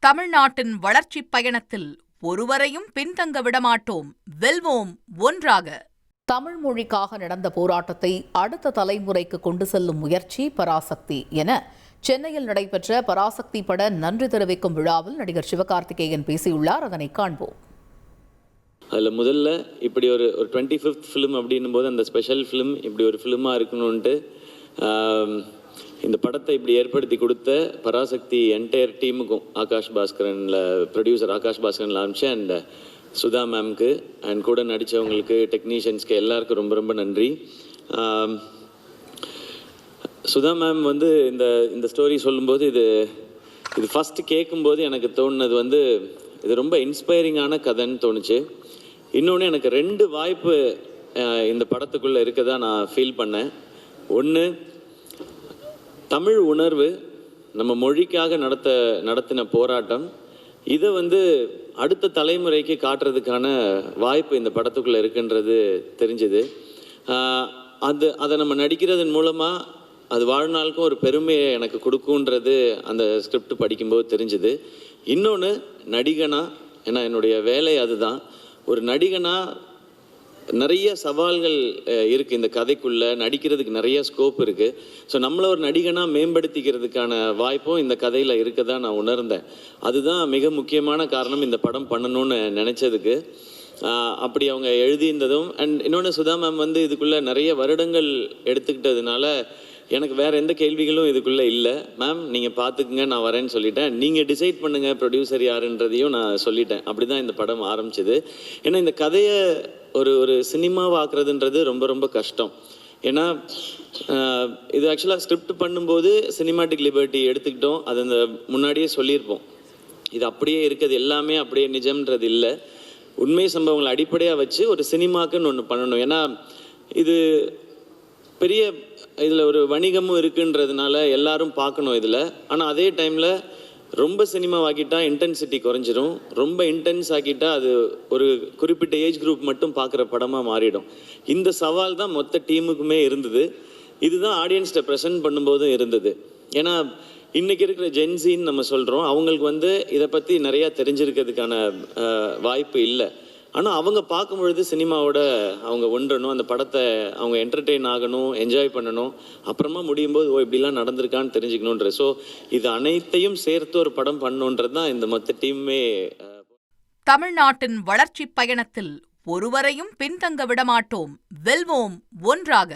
தமிழ்நாட்டின் வளர்ச்சிப் பயணத்தில் ஒருவரையும் பின்தங்க விடமாட்டோம், வெல்வோம் ஒன்றாக. தமிழ் மொழிக்காக நடந்த போராட்டத்தை அடுத்த தலைமுறைக்கு கொண்டு செல்லும் முயற்சி பராசக்தி என சென்னையில் நடைபெற்ற பராசக்தி பட நன்றி தெரிவிக்கும் விழாவில் நடிகர் சிவகார்த்திகேயன் பேசியுள்ளார். அதனை காண்போம். அதில் முதல்ல இப்படி ஒரு 25th ஃபிலிம் அப்படின்னும் போது அந்த ஸ்பெஷல் ஃபிலிம் இப்படி ஒரு ஃபிலிமாக இருக்கணும்ன்ட்டு இந்த படத்தை இப்படி ஏற்படுத்தி கொடுத்த பராசக்தி என்டையர் டீமுக்கும் ஆகாஷ் பாஸ்கரனில் ப்ரொடியூசர் ஆகாஷ் பாஸ்கரனில் ஆரம்பிச்சு அண்ட் சுதா மேம்க்கு அண்ட் கூட நடித்தவங்களுக்கு டெக்னீஷியன்ஸ்க்கு எல்லாருக்கும் ரொம்ப ரொம்ப நன்றி. சுதா மேம் வந்து இந்த ஸ்டோரி சொல்லும்போது இது ஃபஸ்ட்டு கேட்கும்போது எனக்கு தோணுனது இது ரொம்ப இன்ஸ்பைரிங்கான கதைன்னு தோணுச்சு. இன்னொன்று எனக்கு 2 வாய்ப்பு இந்த படத்துக்குள்ளே இருக்கதா நான் ஃபீல் பண்ணேன். ஒன்று, தமிழ் உணர்வு, நம்ம மொழிக்காக நடத்தின போராட்டம், இதை அடுத்த தலைமுறைக்கு காட்டுறதுக்கான வாய்ப்பு இந்த படத்துக்குள்ளே இருக்குன்றது தெரிஞ்சுது. அதை நம்ம நடிக்கிறதன் மூலமாக அது வாழ்நாளுக்கும் ஒரு பெருமையை எனக்கு கொடுக்குன்றது அந்த ஸ்கிரிப்ட் படிக்கும்போது தெரிஞ்சுது. இன்னொன்று, நடிகனா, ஏன்னா என்னுடைய வேலை அதுதான், ஒரு நடிகனா நிறைய சவால்கள் இருக்குது இந்த கதைக்குள்ளே, நடிக்கிறதுக்கு நிறைய ஸ்கோப் இருக்குது. ஸோ நம்மளை ஒரு நடிகனாக மேம்படுத்திக்கிறதுக்கான வாய்ப்பும் இந்த கதையில் இருக்க தான் நான் உணர்ந்தேன். அதுதான் மிக முக்கியமான காரணம் இந்த படம் பண்ணணும்னு நினச்சதுக்கு. அப்படி அவங்க எழுதியிருந்ததும் அண்ட் இன்னொன்று, சுதா மேம் இதுக்குள்ளே நிறைய வருடங்கள் எடுத்துக்கிட்டதுனால எனக்கு வேறு எந்த கேள்விகளும் இதுக்குள்ளே இல்லை. மேம் நீங்கள் பார்த்துக்குங்க, நான் வரேன்னு சொல்லிட்டேன். நீங்கள் டிசைட் பண்ணுங்கள் ப்ரொடியூசர் யாருன்றதையும் நான் சொல்லிட்டேன். அப்படி தான் இந்த படம் ஆரம்பிச்சிது. ஏன்னா இந்த கதையை ஒரு சினிமாவாக்குறதுன்றது ரொம்ப ரொம்ப கஷ்டம். ஏன்னா இது ஆக்சுவலாக ஸ்கிரிப்ட் பண்ணும்போது சினிமாட்டிக் லிபர்ட்டி எடுத்துக்கிட்டோம். அது அந்த முன்னாடியே சொல்லியிருப்போம், இது அப்படியே இருக்கிறது எல்லாமே அப்படியே நிஜம்ன்றது இல்லை. உண்மை சம்பவங்களை அடிப்படையாக வச்சு ஒரு சினிமாக்குன்னு ஒன்று பண்ணணும். ஏன்னா இது பெரிய இதில் ஒரு வணிகமும் இருக்குன்றதுனால எல்லாரும் பார்க்கணும் இதில். ஆனால் அதே டைமில் ரொம்ப சினிமாவாக்கிட்டா இன்டென்சிட்டி குறைஞ்சிரும், ரொம்ப இன்டென்ஸ் ஆக்கிட்டால் அது ஒரு குறிப்பிட்ட ஏஜ் குரூப் மட்டும் பார்க்குற படமாக மாறிடும். இந்த சவால் தான் மொத்த டீமுக்குமே இருந்தது. இதுதான் ஆடியன்ஸ்கிட்ட ப்ரெசென்ட் பண்ணும்போதும் இருந்தது. ஏன்னா இன்றைக்கி இருக்கிற ஜென்சின்னு நம்ம சொல்கிறோம், அவங்களுக்கு இதை பற்றி நிறையா தெரிஞ்சிருக்கிறதுக்கான வாய்ப்பு இல்லை. ஆனால் அவங்க பார்க்கும்பொழுது சினிமாவோட அவங்க ஒன்றணும், அந்த படத்தை அவங்க என்டர்டெயின் ஆகணும், என்ஜாய் பண்ணணும், அப்புறமா முடியும் போது இப்படிலாம் நடந்திருக்கான்னு தெரிஞ்சுக்கணுன்ற. ஸோ இது அனைத்தையும் சேர்த்து ஒரு படம் பண்ணணுன்றது தான் இந்த மொத்த டீமுமே. தமிழ்நாட்டின் வளர்ச்சிப் பயணத்தில் ஒருவரையும் பின்தங்க விடமாட்டோம், வெல்வோம் ஒன்றாக.